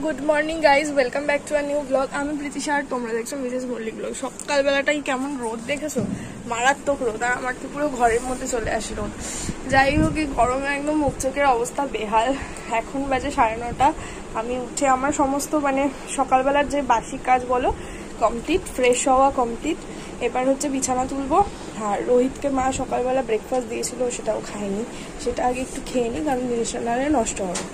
Good morning guys, welcome back to a new blog. আমি প্রীতিশা আর তোমরা দেখছো মিসেস মল্লিক ব্লগ। সকালবেলাটাই কেমন রোদ দেখেছো, মারাত্মক রোদ, আর আমার তো পুরো ঘরের মধ্যে চলে আসে রোদ। যাই হোক, এই গরমে একদম মুখ চোখের অবস্থা বেহাল। এখন বাজে 9:30। আমি উঠে আমার সমস্ত সকালবেলার যে বাসি কাজ বলো কমপ্লিট, ফ্রেশ হওয়া কমপ্লিট। এবার হচ্ছে বিছানা তুলবো। আর রোহিতকে মা সকালবেলা ব্রেকফাস্ট দিয়েছিল, সেটাও খাইনি, সেটা আগে একটু খেয়ে নিই, কারণ জিনিসটা নাহলে নষ্ট হবে।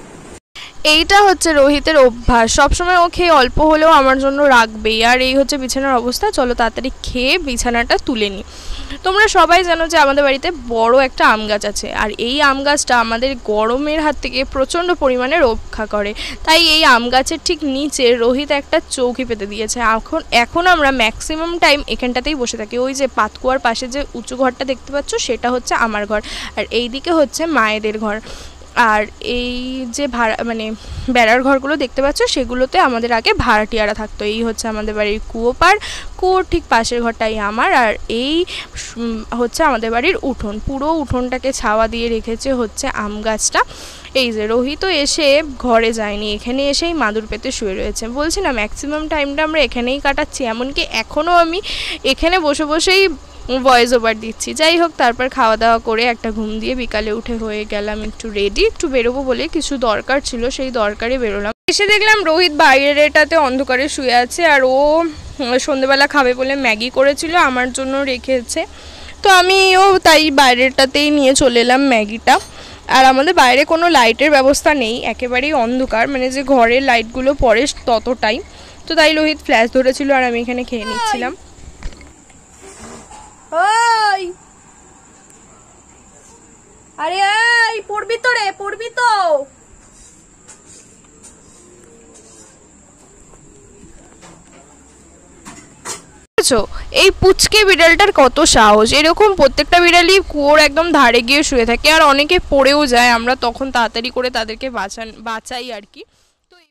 এইটা হচ্ছে রোহিতের অভ্যাস, সবসময় ও খেয়ে অল্প হলেও আমার জন্য রাখবেই। আর এই হচ্ছে বিছানার অবস্থা। চলো তাড়াতাড়ি খেয়ে বিছানাটা তুলে নিই। তোমরা সবাই জানো যে আমাদের বাড়িতে বড় একটা আম গাছ আছে, আর এই আম গাছটা আমাদের গরমের হাত থেকে প্রচণ্ড পরিমাণে রক্ষা করে। তাই এই আম গাছের ঠিক নিচে রোহিত একটা চৌকি পেতে দিয়েছে। এখন আমরা ম্যাক্সিমাম টাইম এখানটাতেই বসে থাকি। ওই যে পাতকুয়ার পাশে যে উঁচু ঘরটা দেখতে পাচ্ছ, সেটা হচ্ছে আমার ঘর, আর এই দিকে হচ্ছে মায়েদের ঘর। আর এই যে বেড়ার ঘরগুলো দেখতে পাচ্ছ, সেগুলোতে আমাদের আগে ভাড়াটিয়ারা থাকতো। এই হচ্ছে আমাদের বাড়ির কুয়োর ঠিক পাশের ঘরটাই আমার। আর এই হচ্ছে আমাদের বাড়ির উঠোন। পুরো উঠোনটাকে ছাওয়া দিয়ে রেখেছে হচ্ছে আম গাছটা। এই যে রোহিত এসে ঘরে যায়নি, এখানে এসেই মাদুর পেতে শুয়ে রয়েছে। বলছি না, ম্যাক্সিমাম টাইমটা আমরা এখানেই কাটাচ্ছি। এমনকি এখনও আমি এখানে বসে বসেই ভয়েস ওভার দিচ্ছি। যাই হোক, তারপর খাওয়া দাওয়া করে একটা ঘুম দিয়ে বিকালে উঠে হয়ে গেলাম একটু রেডি। একটু বেরোবো বলে কিছু দরকার ছিল, সেই দরকারে বেরোলাম। এসে দেখলাম রোহিত বাইরের এটাতে অন্ধকারে শুয়ে আছে, আর ও সন্ধেবেলা খাবে বলে ম্যাগি করেছিল, আমার জন্য রেখেছে। তো আমিও তাই বাইরেরটাতেই নিয়ে চলে এলাম ম্যাগিটা। আর আমাদের বাইরে কোনো লাইটের ব্যবস্থা নেই, একেবারেই অন্ধকার, যে ঘরের লাইটগুলো পড়ে ততটাই। তো তাই রোহিত ফ্ল্যাশ ধরেছিল, আর আমি এখানে খেয়ে নিচ্ছিলাম। আরে এই পড়বি তো রে, পড়বি তো। এই পুচকে বিড়ালটার কত সাহস! এরকম প্রত্যেকটা বিড়ালই কুয়োর একদম ধারে গিয়ে শুয়ে থাকে, আর অনেকে পড়েও যায়। আমরা তখন তাড়াতাড়ি করে তাদেরকে বাঁচাই আর কি।